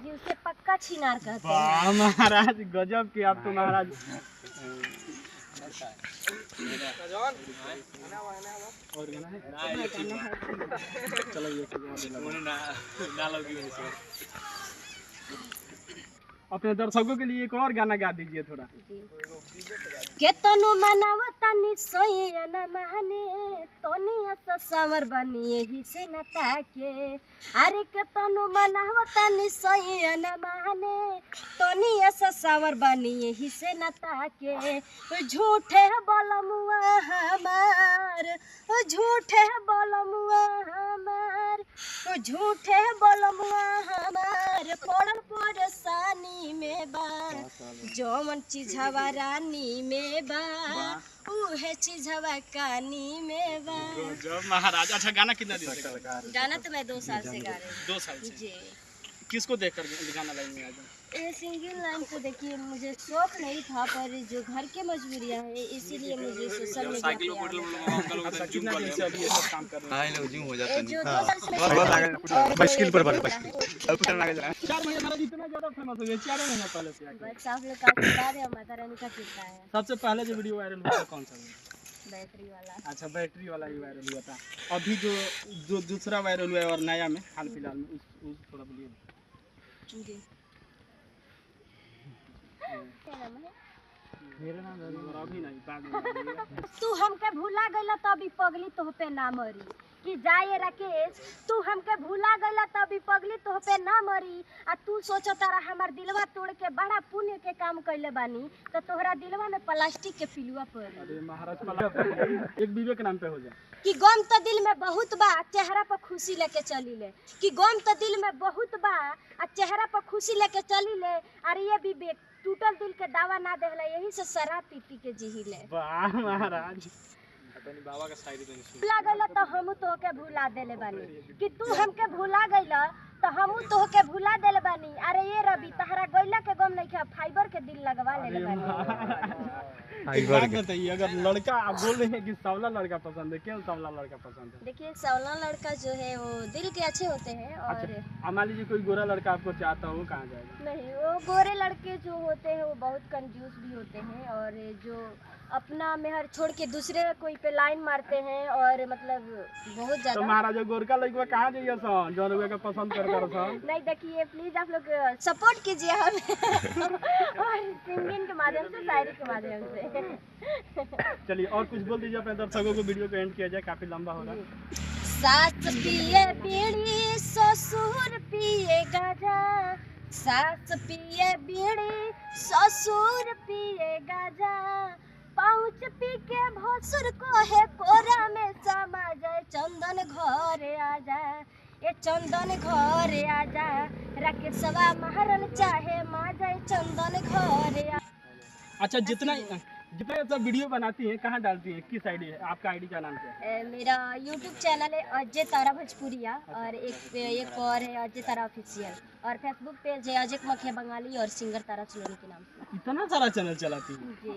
जी उसे पक्का छिनार कहते हैं। वाह महाराज गजब के आप तो महाराज। और गाना है चलो ये अपने दर्शकों के लिए एक और गाना गा दीजिए थोड़ा। के तनु मनावता निसोई न माने तोनिया तो समर बनी यही से न ताके। अरे के तनु मनावता निसोई न माने तोनिया से समर बनी यही से न ताके। झूठे बोलमुआ हमार झूठे बोलमुआ हमार झूठे बोलमुआ हमार पड़ल परेशानी में बा जौन चीजवा रानी में बा उहे चीजवा कानी में बा। जो महाराज अच्छा गाना कितना दिन से गाना तो मैं 2 साल से गा रही हूँ। 2 साल से जी किसको देखकर गाना लाइन में आ गए? ये सिंगल लाइन तो देखिए मुझे शौक नहीं था पर जो घर के मजबूरियाँ है इसीलिए मुझे सोशल मीडिया पे अच्छा कितना दिन से अभी ये सब काम कर रहे हैं? जो 2 साल से मुश्किल पर बन 4 महीने महाराज इतना ज्यादा फेमस हो गए 4 महीने पहले से आके। बस आप लोग काफी बता रहे हो माता रानी का कृपा है। सबसे पहले जो वीडियो वायरल हुआ था कौन सा हुआ? बैटरी वाला। अच्छा बैटरी वाला ही वायरल हुआ था। अभी जो दूसरा वायरल हुआ है और नया में हाल फिलहाल में उस थोड़ा बोलिए। जी क्या नाम है? मेरा नाम अभी नहीं बाद में तू हमके भूला गइला तभी पगली तोह पे ना मरी कि जाए राकेश तू हमके भूला गइला तभी पगली तोह पे ना मरी। आ तू सोचो तारा हमार दिलवा तोड़ के बड़ा पुण्य के काम कइले बानी तो तोहरा दिलवा में प्लास्टिक के पिलुआ पड़ी। अरे महाराज एक विवेक नाम पे हो जाए कि गम तो दिल में बहुत बा चेहरा पर खुशी लेके चली ले कि गम तो दिल में बहुत बा आ चेहरा पर खुशी लेके चली ले। अरे ये विवेक टूटल दिल के दावा ना देहला यही से शराब पी पी के जी ले। वाह महाराज बाबा का शायरी तो भूला गइला तो हम तोहके भुला देले बानी कि तू हमके भुला गइला तो हम तोहके भुला देले बानी। अरे ये रवि तहरा गइला के गम नहीं खा फाइबर के दिल लगवा लेले बानी। फाइबर बताइए अगर लड़का आप बोल रहे हैं कि सांवला लड़का पसंद है क्यों सांवला लड़का पसंद है? देखिए सांवला लड़का जो है वो दिल के अच्छे होते हैं और अच्छा मान लीजिए कोई गोरा लड़का आपको चाहता हो कहाँ जाएगा? नहीं वो गोरे लड़के जो होते हैं वो बहुत कंजूस भी होते हैं और जो अपना मेहर छोड़ के दूसरे कोई पे लाइन मारते हैं और मतलब बहुत ज्यादा। तो महाराज गोरका लड़का कहाँ जाइए सन जो लोग का पसंद कर सन? नहीं देखिए प्लीज आप लोग सपोर्ट कीजिए हमें और सिंगिंग के माध्यम से शायरी के माध्यम से। चलिए और कुछ बोल दीजिए अपने दर्शकों को वीडियो को एंड किया जाए काफी लंबा होगा। सास पिए बीड़ी ससुर पिए गाजा सास पिए बीड़ी ससुर पिए गाजा पाउच पी के भसुर को है कोरा में समा जाए चंदन घरे आ जाए ये चंदन घरे आ जाए राकेशवा महरल चाहे मा जाए चंदन घरे आ। अच्छा जितना सब वीडियो बनाती हैं कहाँ डालती हैं किस आईडी है आपका आईडी का नाम क्या है? मेरा यूट्यूब चैनल है अजय तारा भोजपुरिया और एक और है अजय तारा ऑफिशियल और फेसबुक पेज है अजय मखिया बंगाली और सिंगर तारा चलोनी के नाम से। इतना सारा चैनल चलाती है जी।